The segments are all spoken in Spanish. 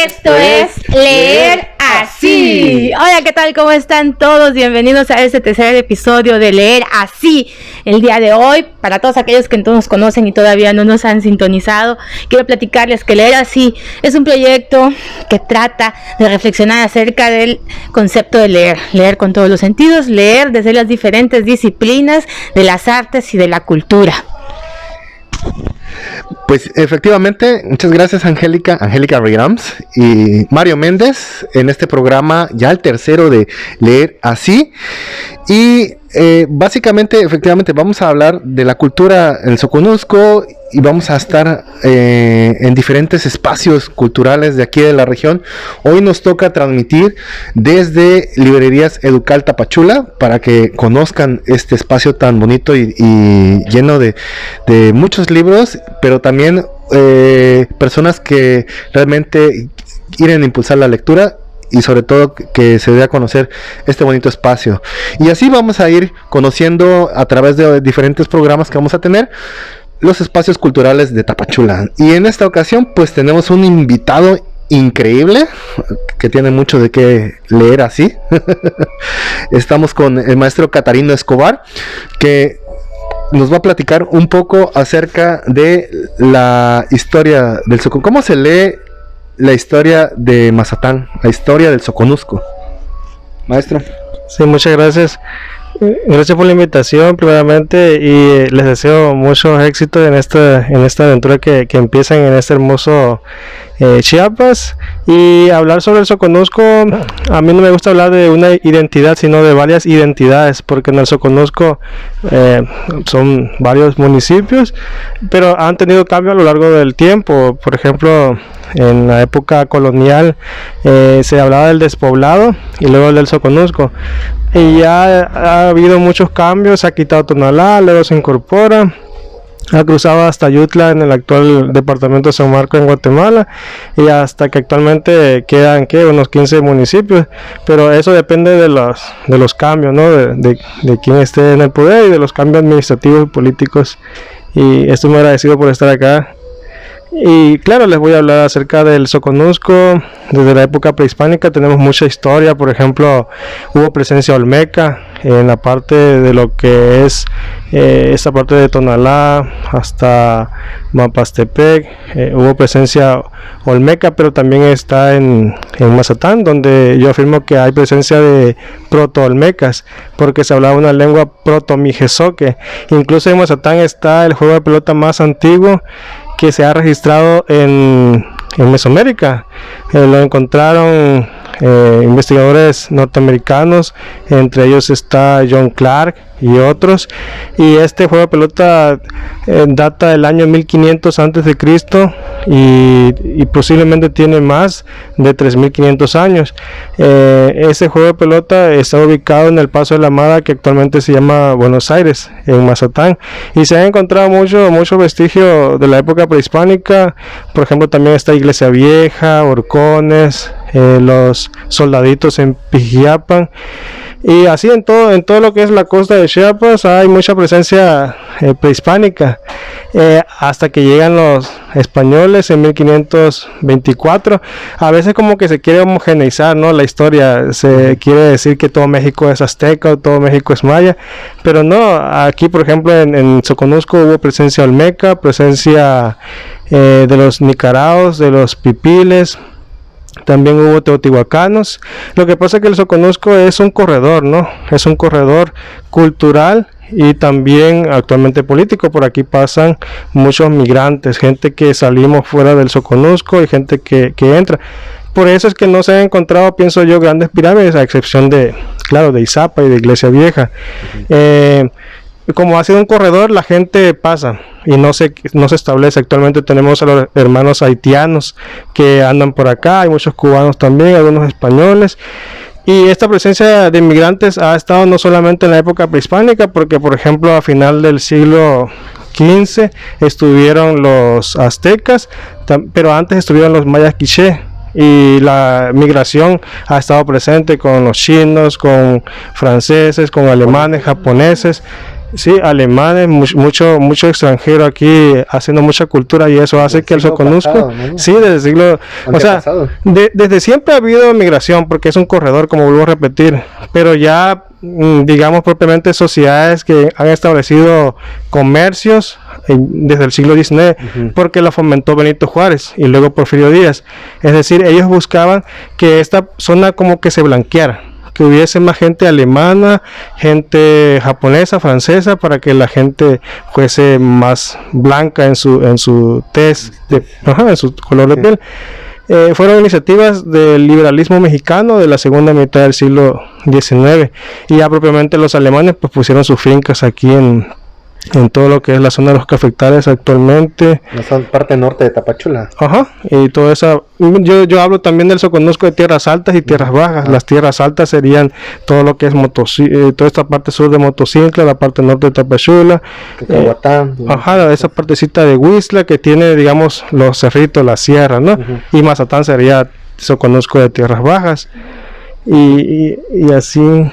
Esto es Leer Así. Hola, ¿qué tal? ¿Cómo están todos? Bienvenidos a este tercer episodio de Leer Así. El día de hoy, para todos aquellos que no nos conocen y todavía no nos han sintonizado, quiero platicarles que Leer Así es un proyecto que trata de reflexionar acerca del concepto de leer. Leer con todos los sentidos, leer desde las diferentes disciplinas de las artes y de la cultura. Pues efectivamente, muchas gracias Angélica Rigrams y Mario Méndez en este programa, ya el tercero de Leer Así. Y básicamente, efectivamente, vamos a hablar de la cultura del Soconusco y vamos a estar en diferentes espacios culturales de aquí de la región. Hoy nos toca transmitir desde Librerías Educal Tapachula para que conozcan este espacio tan bonito y lleno de muchos libros, pero también personas que realmente quieren impulsar la lectura y sobre todo que se dé a conocer este bonito espacio. Y así vamos a ir conociendo a través de diferentes programas que vamos a tener los espacios culturales de Tapachula. Y en esta ocasión pues tenemos un invitado increíble que tiene mucho de qué leer así. Estamos con el maestro Catarino Escobar, que nos va a platicar un poco acerca de la historia del Soconusco. ¿Cómo se lee la historia de Mazatán, la historia del Soconusco? Maestro. Sí, muchas gracias. Gracias por la invitación primeramente y les deseo mucho éxito en esta aventura que empiezan en este hermoso Chiapas. Y hablar sobre el Soconusco, a mí no me gusta hablar de una identidad, sino de varias identidades, porque en el Soconusco son varios municipios, pero han tenido cambio a lo largo del tiempo. Por ejemplo, en la época colonial se hablaba del despoblado y luego del Soconusco, y ya ha habido muchos cambios. Se ha quitado Tonalá, luego se incorpora, ha cruzado hasta Yutla en el actual departamento de San Marcos en Guatemala, y hasta que actualmente quedan unos 15 municipios, pero eso depende de los cambios, ¿no? de quién esté en el poder y de los cambios administrativos y políticos. Y estoy muy agradecido por estar acá. Y claro, les voy a hablar acerca del Soconusco. Desde la época prehispánica tenemos mucha historia. Por ejemplo, hubo presencia olmeca en la parte de lo que es esta parte de Tonalá hasta Mapastepec. Hubo presencia olmeca, pero también está en Mazatán, donde yo afirmo que hay presencia de proto-olmecas, porque se hablaba una lengua proto-mijezoque. Incluso en Mazatán está el juego de pelota más antiguo que se ha registrado en Mesoamérica. Lo encontraron investigadores norteamericanos, entre ellos está John Clark y otros, y este juego de pelota data del año 1500 antes de Cristo y posiblemente tiene más de 3500 años. Este juego de pelota está ubicado en el Paso de la Amada, que actualmente se llama Buenos Aires, en Mazatán, y se han encontrado mucho vestigio de la época prehispánica. Por ejemplo, también está Iglesia Vieja, horcones, los soldaditos en Pijiapan. Y así en todo lo que es la costa de Chiapas hay mucha presencia prehispánica, hasta que llegan los españoles en 1524. A veces como que se quiere homogeneizar, ¿no?, la historia. Se quiere decir que todo México es azteca o todo México es maya, pero no. Aquí, por ejemplo, en Soconusco hubo presencia olmeca, presencia de los nicaraos, de los pipiles. También hubo teotihuacanos. Lo que pasa es que el Soconusco es un corredor, ¿no? Es un corredor cultural y también actualmente político. Por aquí pasan muchos migrantes, gente que salimos fuera del Soconusco y gente que entra. Por eso es que no se han encontrado, pienso yo, grandes pirámides, a excepción de Izapa y de Iglesia Vieja. Como ha sido un corredor, la gente pasa y no se establece. Actualmente tenemos a los hermanos haitianos que andan por acá, hay muchos cubanos también, algunos españoles. Y esta presencia de inmigrantes ha estado no solamente en la época prehispánica, porque por ejemplo a final del siglo XV estuvieron los aztecas, pero antes estuvieron los mayas quiché. Y la migración ha estado presente con los chinos, con franceses, con alemanes, japoneses. Sí, alemanes, mucho extranjero aquí haciendo mucha cultura y eso hace que el Soconusco, ¿no? Sí, desde el siglo, o sea, desde siempre ha habido migración porque es un corredor, como vuelvo a repetir, pero ya digamos propiamente sociedades que han establecido comercios desde el siglo XIX, porque la fomentó Benito Juárez y luego Porfirio Díaz, es decir, ellos buscaban que esta zona como que se blanqueara, que hubiese más gente alemana, gente japonesa, francesa, para que la gente fuese más blanca en su tez, en su color de piel. Fueron iniciativas del liberalismo mexicano de la segunda mitad del siglo XIX, y ya propiamente los alemanes pues pusieron sus fincas aquí en todo lo que es la zona de los cafetales actualmente. La parte norte de Tapachula. Ajá, y toda esa, yo hablo también del Soconusco de tierras altas y tierras bajas. Las tierras altas serían todo lo que es toda esta parte sur de Motocicla, la parte norte de Tapachula, esa partecita de Huixla que tiene, digamos, los cerritos, la sierra, ¿no? Y Mazatán sería Soconusco de tierras bajas, y así.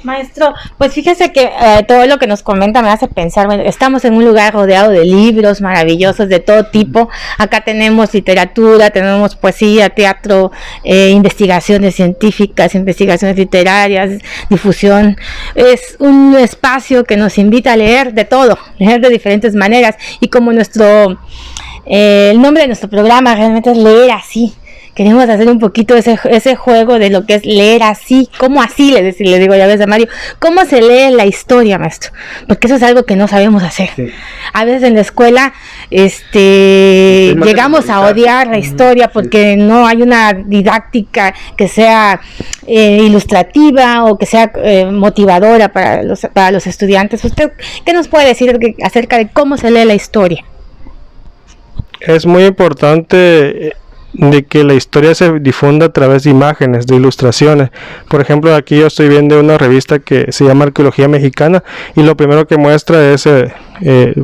Maestro, pues fíjese que todo lo que nos comenta me hace pensar, bueno, estamos en un lugar rodeado de libros maravillosos de todo tipo. Acá tenemos literatura, tenemos poesía, teatro, investigaciones científicas, investigaciones literarias, difusión. Es un espacio que nos invita a leer de todo, leer de diferentes maneras, y como el nombre de nuestro programa realmente es Leer Así. Queremos hacer un poquito ese juego de lo que es leer así, ¿cómo así? Le digo ya ves a Mario, ¿cómo se lee la historia, maestro? Porque eso es algo que no sabemos hacer. Sí. A veces en la escuela llegamos a odiar la historia porque no hay una didáctica que sea ilustrativa o que sea motivadora para los estudiantes. ¿Usted qué nos puede decir acerca de cómo se lee la historia? Es muy importante de que la historia se difunda a través de imágenes, de ilustraciones. Por ejemplo, aquí yo estoy viendo una revista que se llama Arqueología Mexicana, y lo primero que muestra es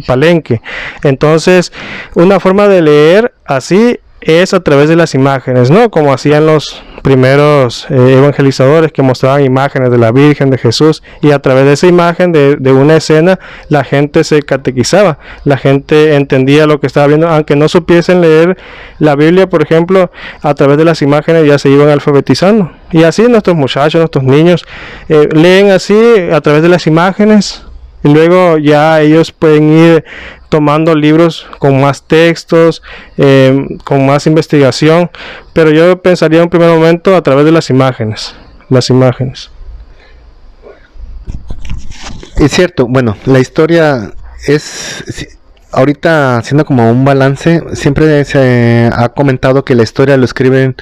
Palenque. Entonces, una forma de leer así es a través de las imágenes, ¿no? Como hacían los primeros evangelizadores, que mostraban imágenes de la Virgen, de Jesús, y a través de esa imagen de una escena la gente se catequizaba, la gente entendía lo que estaba viendo, aunque no supiesen leer la Biblia, por ejemplo, a través de las imágenes ya se iban alfabetizando. Y así nuestros muchachos, nuestros niños leen así a través de las imágenes, y luego ya ellos pueden ir tomando libros con más textos, con más investigación, pero yo pensaría en un primer momento a través de las imágenes. Es cierto, bueno, la historia es, ahorita haciendo como un balance, siempre se ha comentado que la historia lo escriben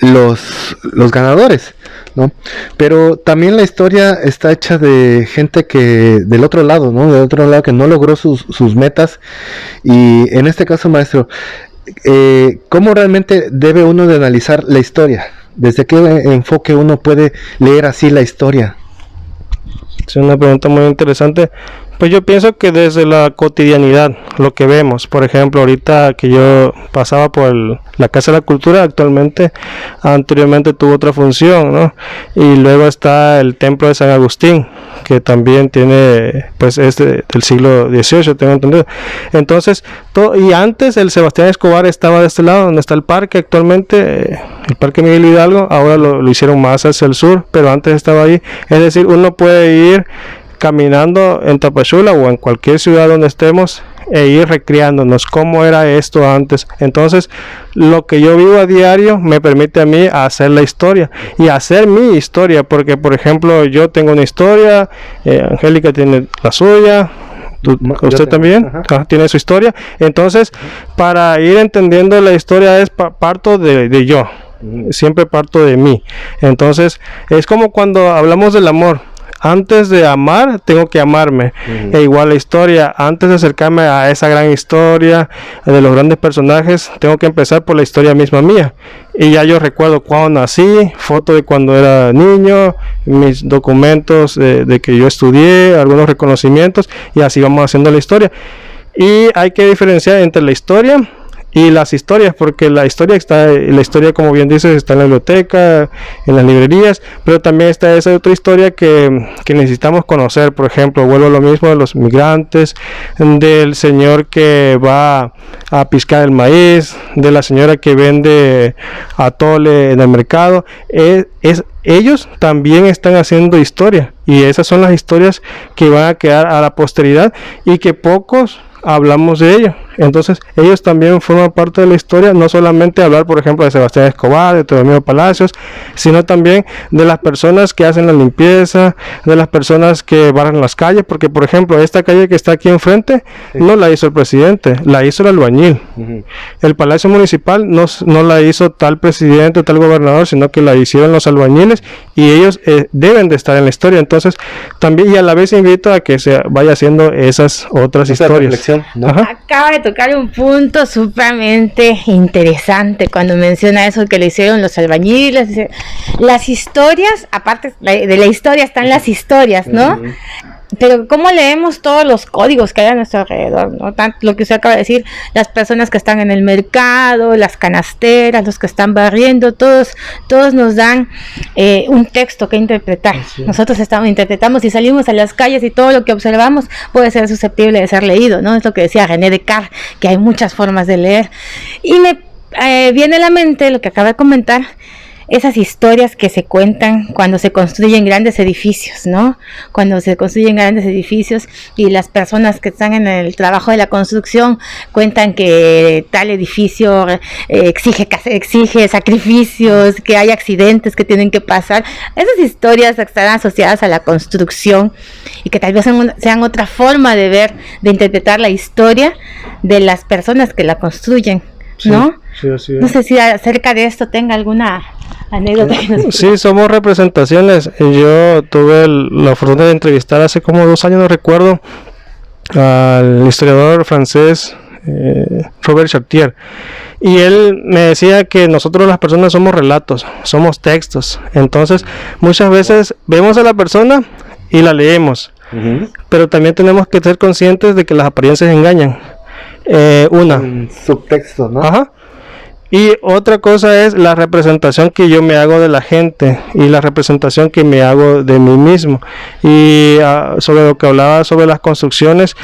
los ganadores, ¿no? Pero también la historia está hecha de gente que del otro lado, ¿no? Del otro lado, que no logró sus metas. Y en este caso, maestro, ¿cómo realmente debe uno de analizar la historia? ¿Desde qué enfoque uno puede leer así la historia? Es una pregunta muy interesante. Pues yo pienso que desde la cotidianidad, lo que vemos, por ejemplo, ahorita que yo pasaba por la Casa de la Cultura, anteriormente tuvo otra función, ¿no? Y luego está el Templo de San Agustín, que también tiene, pues es del siglo XVIII, tengo entendido. Entonces, y antes el Sebastián Escobar estaba de este lado, donde está el parque actualmente, el Parque Miguel Hidalgo, ahora lo hicieron más hacia el sur, pero antes estaba ahí. Es decir, uno puede ir caminando en Tapachula o en cualquier ciudad donde estemos e ir recreándonos cómo era esto antes. Entonces, lo que yo vivo a diario me permite a mí hacer la historia y hacer mi historia, porque por ejemplo yo tengo una historia, Angélica tiene la suya, usted también tiene su historia. Entonces, para ir entendiendo la historia parto de yo, siempre parto de mí. Entonces, es como cuando hablamos del amor. Antes de amar, tengo que amarme. E igual la historia, antes de acercarme a esa gran historia de los grandes personajes, tengo que empezar por la historia misma mía. Y ya yo recuerdo cuando nací, foto de cuando era niño, mis documentos de que yo estudié, algunos reconocimientos, y así vamos haciendo la historia. Y hay que diferenciar entre la historia y las historias, porque la historia como bien dices, está en la biblioteca, en las librerías, pero también está esa otra historia que necesitamos conocer. Por ejemplo, vuelvo a lo mismo de los migrantes, del señor que va a piscar el maíz, de la señora que vende atole en el mercado. Ellos también están haciendo historia, y esas son las historias que van a quedar a la posteridad y que pocos hablamos de ello. Entonces ellos también forman parte de la historia, no solamente hablar, por ejemplo, de Sebastián Escobar, de Teodomiro Palacios, sino también de las personas que hacen la limpieza, de las personas que barran las calles, porque por ejemplo esta calle que está aquí enfrente, sí, no la hizo el presidente, la hizo el albañil. El Palacio Municipal no la hizo tal presidente, tal gobernador, sino que la hicieron los albañiles, y ellos deben de estar en la historia. Entonces también, y a la vez invito a que se vaya haciendo esas otras historias. ¿No? Acaba de tocar un punto sumamente interesante cuando menciona eso que le hicieron los albañiles. Las historias, aparte de la historia están las historias, ¿no? Pero cómo leemos todos los códigos que hay a nuestro alrededor, ¿no? Tanto lo que usted acaba de decir, las personas que están en el mercado, las canasteras, los que están barriendo, todos nos dan un texto que interpretar. Sí. Nosotros interpretamos y salimos a las calles, y todo lo que observamos puede ser susceptible de ser leído, ¿no? Es lo que decía René Descartes, que hay muchas formas de leer. Y me viene a la mente lo que acaba de comentar, esas historias que se cuentan cuando se construyen grandes edificios, ¿no? Cuando se construyen grandes edificios y las personas que están en el trabajo de la construcción cuentan que tal edificio exige sacrificios, que hay accidentes que tienen que pasar. Esas historias están asociadas a la construcción y que tal vez sean otra forma de ver, de interpretar la historia de las personas que la construyen, ¿no? Sí, así es. No sé si acerca de esto tenga alguna anécdota. Sí, somos representaciones. Yo tuve la fortuna de entrevistar hace como 2 años, no recuerdo, al historiador francés Robert Chartier, y él me decía que nosotros las personas somos relatos, somos textos. Entonces muchas veces vemos a la persona y la leemos, pero también tenemos que ser conscientes de que las apariencias engañan. Un subtexto, ¿no? Ajá. Y otra cosa es la representación que yo me hago de la gente y la representación que me hago de mí mismo. Y sobre lo que hablaba sobre las construcciones,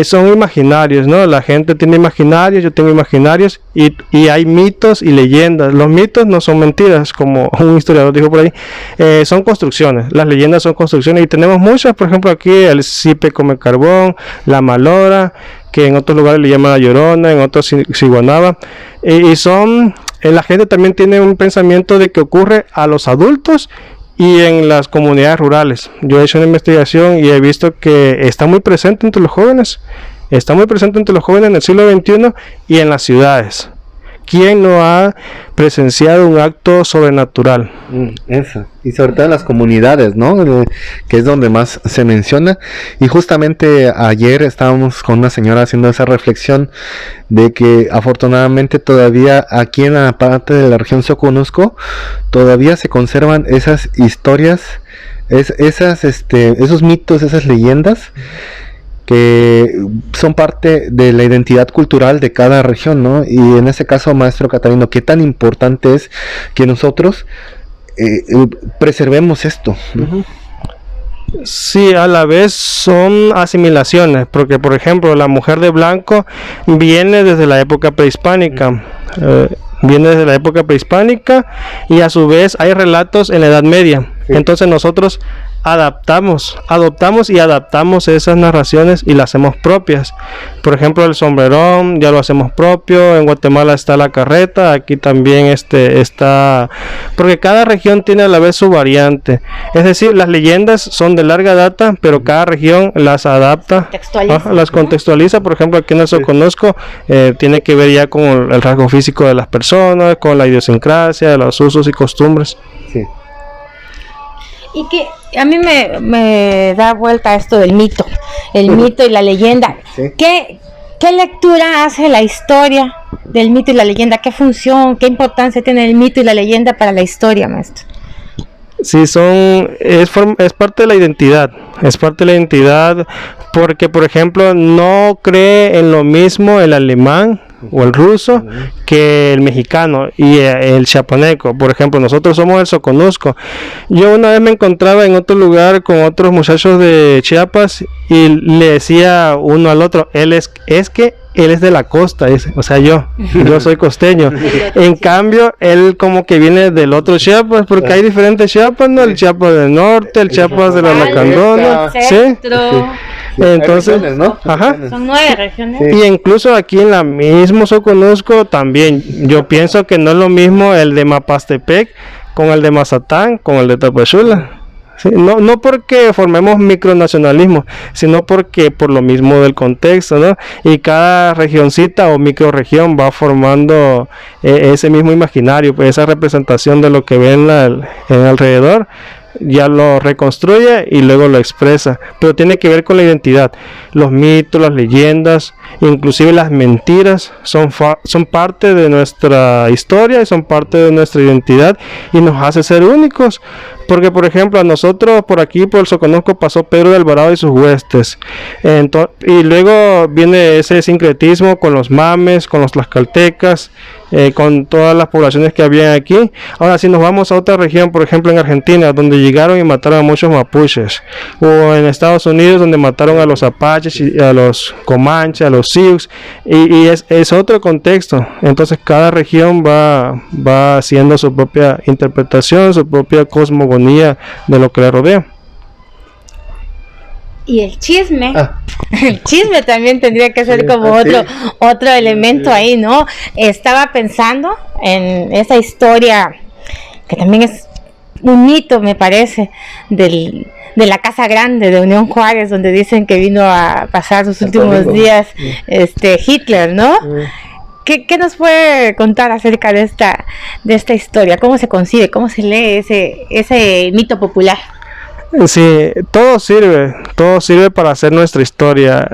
son imaginarios, ¿no? La gente tiene imaginarios, yo tengo imaginarios, y hay mitos y leyendas. Los mitos no son mentiras, como un historiador dijo por ahí, son construcciones. Las leyendas son construcciones, y tenemos muchas. Por ejemplo, aquí el Cipe come carbón, la Malora, que en otros lugares le llaman la Llorona, en otros Ciguanaba, y son, la gente también tiene un pensamiento de que ocurre a los adultos y en las comunidades rurales. Yo he hecho una investigación y he visto que está muy presente entre los jóvenes, en el siglo XXI y en las ciudades. ¿Quién no ha presenciado un acto sobrenatural? Eso, y sobre todo en las comunidades, ¿no? Que es donde más se menciona. Y justamente ayer estábamos con una señora haciendo esa reflexión de que afortunadamente todavía aquí en la parte de la región Soconusco todavía se conservan esas historias, esos mitos, esas leyendas que son parte de la identidad cultural de cada región, ¿no? Y en ese caso, maestro Catarino, ¿qué tan importante es que nosotros preservemos esto, ¿no? Sí, a la vez son asimilaciones, porque por ejemplo la mujer de blanco viene desde la época prehispánica, y a su vez hay relatos en la Edad Media. Entonces nosotros adoptamos y adaptamos esas narraciones y las hacemos propias. Por ejemplo, el sombrerón ya lo hacemos propio. En Guatemala está la carreta, aquí también está, porque cada región tiene a la vez su variante. Es decir, las leyendas son de larga data, pero cada región las adapta, las contextualiza. Por ejemplo, aquí en el Soconusco tiene que ver ya con el rasgo físico de las personas, con la idiosincrasia, los usos y costumbres. Sí. Y que a mí me da vuelta esto del mito, el mito y la leyenda. Sí. ¿Qué lectura hace la historia del mito y la leyenda? ¿Qué función, qué importancia tiene el mito y la leyenda para la historia, maestro? Sí, es parte de la identidad, porque por ejemplo no cree en lo mismo el alemán o el ruso que el mexicano y el chiapaneco. Por ejemplo, nosotros somos el soconusco. Yo una vez me encontraba en otro lugar con otros muchachos de Chiapas y le decía uno al otro, él es que él es de la costa, o sea, yo soy costeño. En cambio, él como que viene del otro Chiapas, porque hay diferentes Chiapas, ¿no? El Chiapas del norte, el Chiapas de la Lacandona, ¿sí? Entonces, ¿no? Ajá. Son 9 regiones. Sí. Y incluso aquí en la mismo Soconusco también, yo pienso que no es lo mismo el de Mapastepec con el de Mazatán, con el de Tapachula. Sí, no porque formemos micronacionalismo, sino porque por lo mismo del contexto, ¿no? Y cada regioncita o microrregión va formando ese mismo imaginario, pues esa representación de lo que ve en alrededor, ya lo reconstruye y luego lo expresa, pero tiene que ver con la identidad. Los mitos, las leyendas, inclusive las mentiras son parte de nuestra historia y son parte de nuestra identidad y nos hace ser únicos. Porque, por ejemplo, a nosotros por aquí, por el Soconusco, pasó Pedro de Alvarado y sus huestes. Y luego viene ese sincretismo con los mames, con los tlaxcaltecas, con todas las poblaciones que había aquí. Ahora, si nos vamos a otra región, por ejemplo en Argentina, donde llegaron y mataron a muchos mapuches, o en Estados Unidos, donde mataron a los apaches, y a los comanches, a los sioux, y es otro contexto. Entonces, cada región va haciendo su propia interpretación, su propia cosmogonía de lo que le rodea. Y el chisme, el chisme también tendría que ser como otro elemento ahí, ¿no? Estaba pensando en esa historia que también es un mito, me parece, de la Casa Grande de Unión Juárez, donde dicen que vino a pasar sus últimos días Hitler, ¿no? ¿Qué nos puede contar acerca de esta historia? ¿Cómo se concibe? ¿Cómo se lee ese mito popular? Sí, todo sirve para hacer nuestra historia.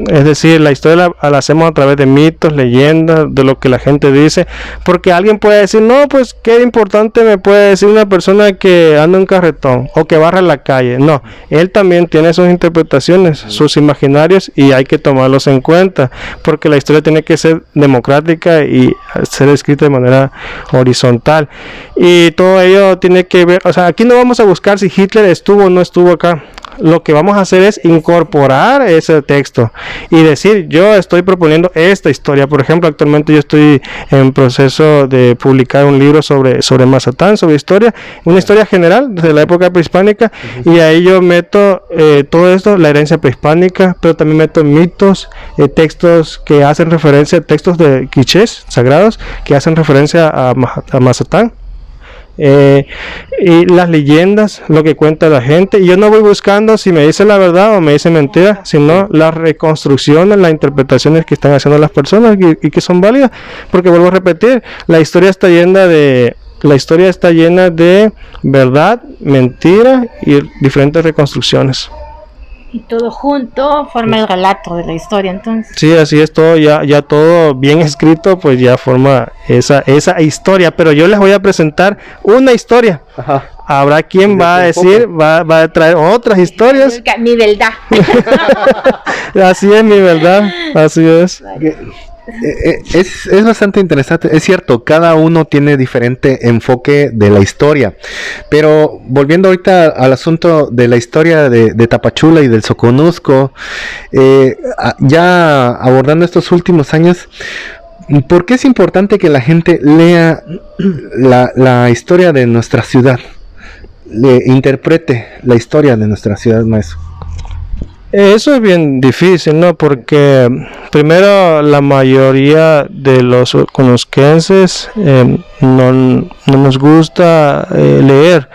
Es decir, la historia la hacemos a través de mitos, leyendas, de lo que la gente dice, porque alguien puede decir, no, pues qué importante me puede decir una persona que anda en carretón o que barra la calle. No, él también tiene sus interpretaciones, sus imaginarios, y hay que tomarlos en cuenta, porque la historia tiene que ser democrática y ser escrita de manera horizontal, y todo ello tiene que ver, o sea, aquí no vamos a buscar si Hitler estuvo o no estuvo acá. Lo que vamos a hacer es incorporar ese texto y decir, yo estoy proponiendo esta historia. Por ejemplo, actualmente yo estoy en proceso de publicar un libro sobre Mazatán, sobre historia, una historia general de la época prehispánica, y ahí yo meto todo esto, la herencia prehispánica, pero también meto mitos, textos que hacen referencia, textos de quichés sagrados que hacen referencia a Mazatán. Y las leyendas, lo que cuenta la gente, y yo no voy buscando si me dice la verdad o me dice mentira, sino las reconstrucciones, las interpretaciones que están haciendo las personas y que son válidas, porque vuelvo a repetir, la historia está llena de verdad, mentira y diferentes reconstrucciones. Y todo junto forma el relato de la historia, entonces. Sí, así es, todo ya todo bien escrito, pues ya forma esa historia. Pero yo les voy a presentar una historia. Ajá. Habrá quien va a decir, va a traer otras historias. Mi verdad. Así es, mi verdad, así es. Es bastante interesante, es cierto, cada uno tiene diferente enfoque de la historia, pero volviendo ahorita al asunto de la historia de Tapachula y del Soconusco, ya abordando estos últimos años, ¿por qué es importante que la gente lea la historia de nuestra ciudad, interprete la historia de nuestra ciudad, maestro? Eso es bien difícil, ¿no? Porque primero la mayoría de los soconusquenses no nos gusta leer.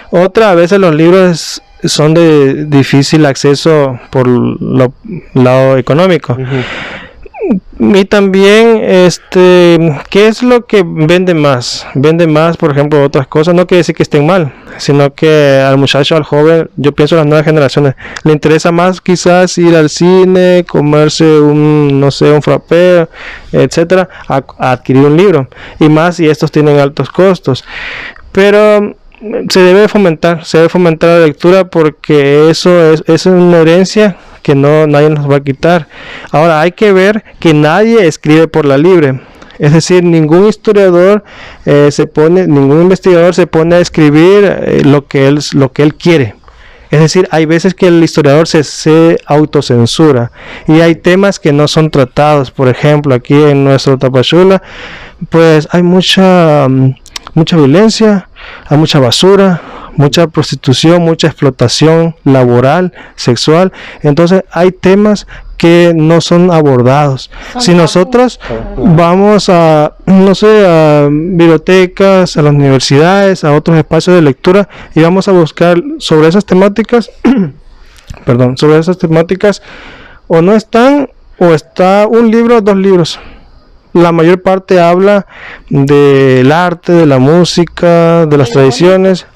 A veces los libros son de difícil acceso por lo lado económico. Uh-huh. Y también, ¿qué es lo que vende más? Vende más, por ejemplo, otras cosas. No quiere decir que estén mal, sino que al muchacho, al joven, yo pienso las nuevas generaciones, le interesa más quizás ir al cine, comerse un frappé, etcétera, a adquirir un libro. Y más si estos tienen altos costos. Pero se debe fomentar la lectura, porque eso es una herencia que no nadie nos va a quitar. Ahora hay que ver que nadie escribe por la libre. Es decir, ningún historiador ningún investigador se pone a escribir lo que él quiere. Es decir, hay veces que el historiador se autocensura y hay temas que no son tratados. Por ejemplo, aquí en nuestro Tapachula, pues hay mucha violencia, hay mucha basura, mucha prostitución, mucha explotación laboral, sexual. Entonces hay temas que no son abordados. Si nosotros vamos a, no sé, a bibliotecas, a las universidades, a otros espacios de lectura y vamos a buscar sobre esas temáticas, o no están, o está un libro o dos libros. La mayor parte habla del arte, de la música, de las tradiciones,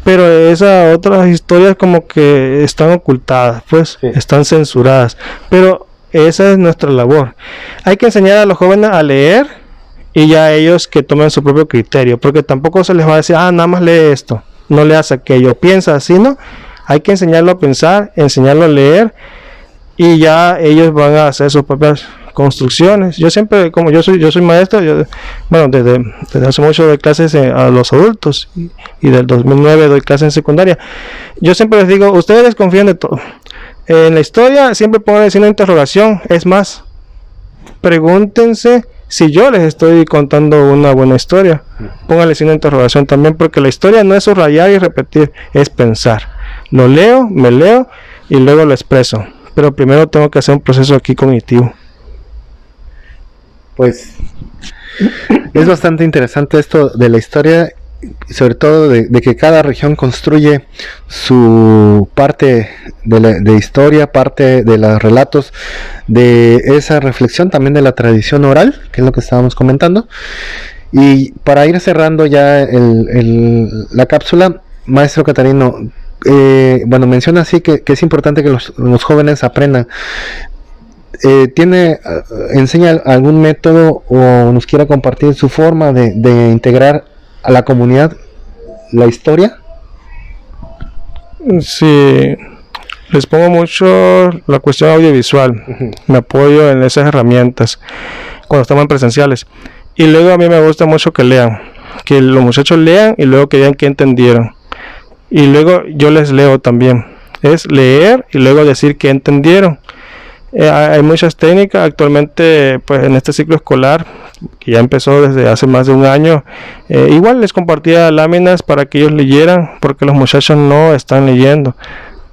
pero esas otras historias como que están ocultadas, pues, están censuradas, pero esa es nuestra labor. Hay que enseñar a los jóvenes a leer y ya ellos que tomen su propio criterio, porque tampoco se les va a decir, nada más lee esto, no leas aquello, piensa así, ¿no? Hay que enseñarlo a pensar, enseñarlo a leer y ya ellos van a hacer sus propias construcciones. Yo siempre, como yo soy maestro, desde hace mucho doy clases a los adultos y del 2009 doy clases en secundaria. Yo siempre les digo, ustedes confían de todo. En la historia siempre pongan el signo de interrogación. Es más, pregúntense si yo les estoy contando una buena historia. Pónganle signo de interrogación también, porque la historia no es subrayar y repetir, es pensar. Lo leo, me leo y luego lo expreso. Pero primero tengo que hacer un proceso aquí cognitivo. Pues es bastante interesante esto de la historia, sobre todo de que cada región construye su parte de historia, parte de los relatos, de esa reflexión también de la tradición oral, que es lo que estábamos comentando. Y para ir cerrando ya la cápsula, maestro Catarino, menciona así que es importante que los jóvenes aprendan. ¿Enseña algún método o nos quiera compartir su forma de integrar a la comunidad la historia? Sí, les pongo mucho la cuestión audiovisual. Me apoyo en esas herramientas cuando estamos en presenciales. Y luego a mí me gusta mucho que lean, que los muchachos lean y luego que digan qué entendieron. Y luego yo les leo también. Es leer y luego decir qué entendieron. Hay muchas técnicas actualmente, pues en este ciclo escolar que ya empezó desde hace más de un año, igual les compartía láminas para que ellos leyeran, porque los muchachos no están leyendo.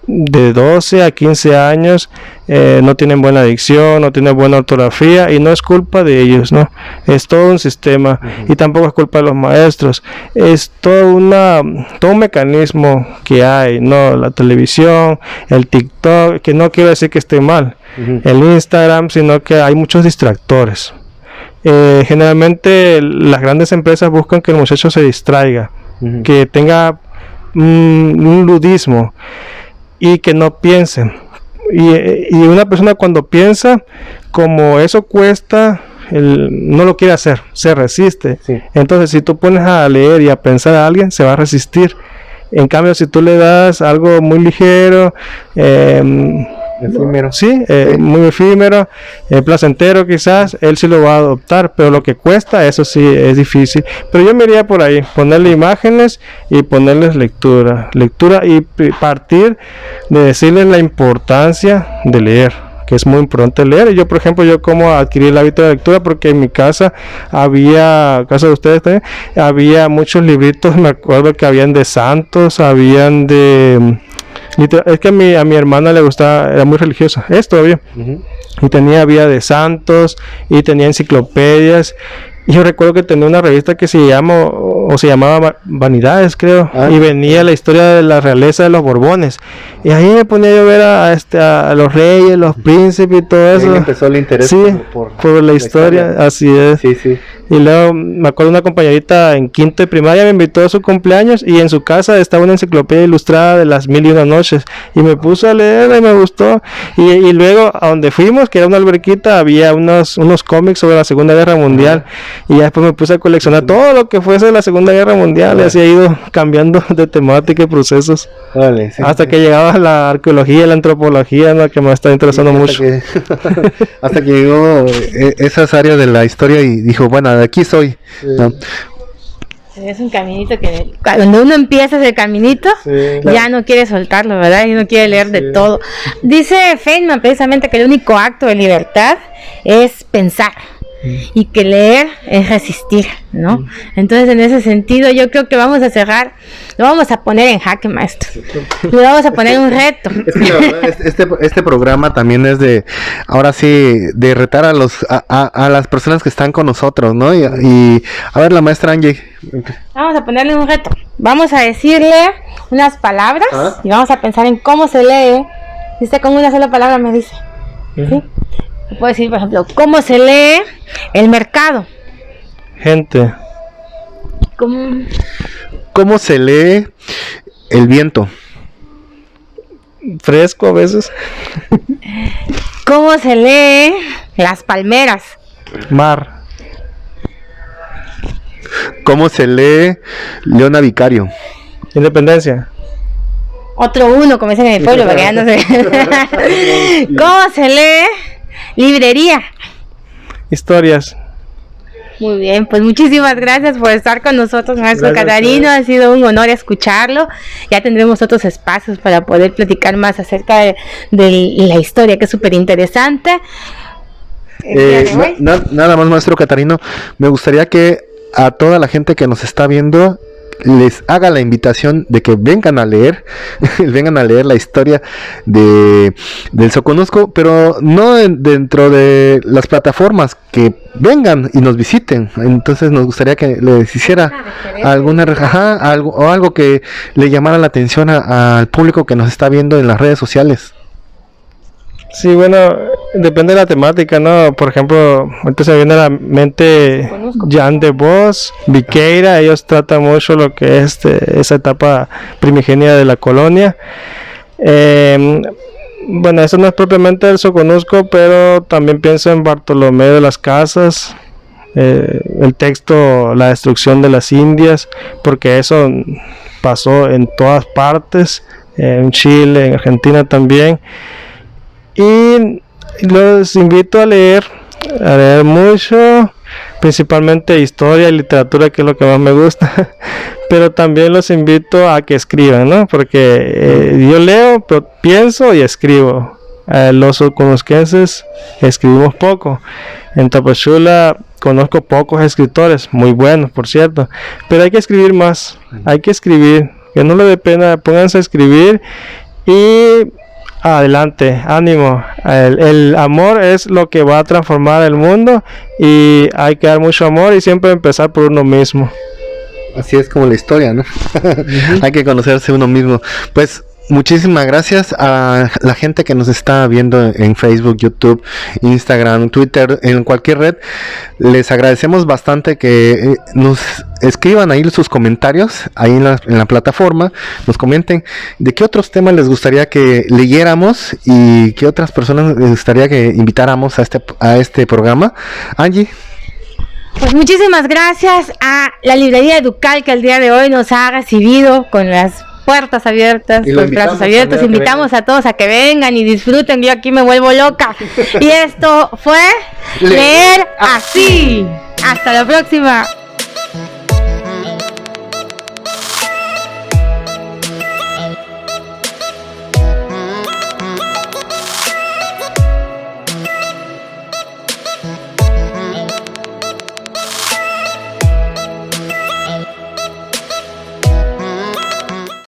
De 12 a 15 años no tienen buena dicción, no tienen buena ortografía, y no es culpa de ellos, ¿no? Es todo un sistema, y tampoco es culpa de los maestros. Es todo un mecanismo que hay, ¿no? La televisión, el TikTok, que no quiero decir que esté mal, el Instagram, sino que hay muchos distractores. Generalmente las grandes empresas buscan que el muchacho se distraiga, que tenga un ludismo y que no piense. Y una persona cuando piensa, como eso cuesta, no lo quiere hacer, se resiste. Sí. Entonces si tú pones a leer y a pensar a alguien, se va a resistir. En cambio, si tú le das algo muy ligero, efímero. Sí, muy efímero, placentero quizás, él sí lo va a adoptar, pero lo que cuesta, eso sí es difícil. Pero yo me iría por ahí, ponerle imágenes y ponerles lectura y partir de decirles la importancia de leer, que es muy importante leer. Yo, por ejemplo, cómo adquirí el hábito de lectura, porque en mi casa casa de ustedes también, había muchos libritos. Me acuerdo que habían de santos, habían de... Es que a mi hermana le gustaba, era muy religiosa, es todavía, y había de santos, y tenía enciclopedias. Y yo recuerdo que tenía una revista que se llamaba Vanidades, creo, y venía la historia de la realeza de los Borbones, y ahí me ponía yo a ver a los reyes, los príncipes y todo eso. Ahí empezó el interés, sí, por la historia, así es. Sí, sí. Y luego me acuerdo, una compañerita en quinto de primaria me invitó a su cumpleaños, y en su casa estaba una enciclopedia ilustrada de las 1001 noches, y me puse a leerla y me gustó. Y luego a donde fuimos, que era una alberquita, había unos cómics sobre la Segunda Guerra Mundial, y ya después me puse a coleccionar todo lo que fuese de la Segunda Segunda Guerra Mundial, y así ha ido cambiando de temática y procesos. Vale, sí, hasta que llegaba a la arqueología y la antropología, ¿no? Que me está interesando mucho. Hasta que llegó esas áreas de la historia y dijo, bueno, de aquí soy, ¿no? Es un caminito que cuando uno empieza ese caminito, ya no quiere soltarlo, ¿verdad? Y no quiere leer de todo. Dice Feynman precisamente que el único acto de libertad es pensar. Y que leer es resistir, ¿no? Entonces, en ese sentido, yo creo que vamos a cerrar, lo vamos a poner en jaque, maestro. Le vamos a poner un reto. Es que la verdad, este programa también es de, ahora sí, de retar a las personas que están con nosotros, ¿no? Y a ver, la maestra Angie. Vamos a ponerle un reto. Vamos a decirle unas palabras y vamos a pensar en cómo se lee. Si usted con una sola palabra me dice, ¿sí? Puedo decir, por ejemplo, ¿cómo se lee el mercado? Gente. ¿Cómo se lee el viento? Fresco a veces. ¿Cómo se lee las palmeras? Mar. ¿Cómo se lee Leona Vicario? Independencia. Otro uno, como dicen en el pueblo, porque ya no sé. ¿Cómo se lee librería? Historias. Muy bien, pues muchísimas gracias por estar con nosotros, maestro Catarino. Ha sido un honor escucharlo. Ya tendremos otros espacios para poder platicar más acerca de la historia, que es súper interesante. Nada más, maestro Catarino, me gustaría que a toda la gente que nos está viendo les haga la invitación de que vengan a leer la historia del Soconusco, pero no dentro de las plataformas, que vengan y nos visiten. Entonces nos gustaría que les hiciera algo que le llamara la atención al público que nos está viendo en las redes sociales. Sí, bueno, depende de la temática, ¿no? Por ejemplo, ahorita se me viene a la mente Jan de Vos, Viqueira. Ellos tratan mucho lo que es esa etapa primigenia de la colonia. Bueno, eso no es propiamente el Soconusco, pero también pienso en Bartolomé de las Casas, el texto La destrucción de las Indias, porque eso pasó en todas partes, en Chile, en Argentina también. Y los invito a leer mucho, principalmente historia y literatura, que es lo que más me gusta, pero también los invito a que escriban, ¿no? Porque yo leo, pero pienso y escribo. Los soconusquenses escribimos poco. En Tapachula conozco pocos escritores, muy buenos, por cierto, pero hay que escribir más, hay que escribir, que no le dé pena, pónganse a escribir y adelante, ánimo. El amor es lo que va a transformar el mundo y hay que dar mucho amor y siempre empezar por uno mismo. Así es como la historia, ¿no? Hay que conocerse uno mismo. Pues muchísimas gracias a la gente que nos está viendo en Facebook, YouTube, Instagram, Twitter, en cualquier red. Les agradecemos bastante que nos escriban ahí sus comentarios, ahí en la plataforma, nos comenten de qué otros temas les gustaría que leyéramos y qué otras personas les gustaría que invitáramos a este programa. Angie. Pues muchísimas gracias a la librería Educal, que el día de hoy nos ha recibido con las puertas abiertas, los brazos abiertos. Invitamos a todos a que vengan y disfruten. Yo aquí me vuelvo loca. Y esto fue Leer Así. Hasta la próxima.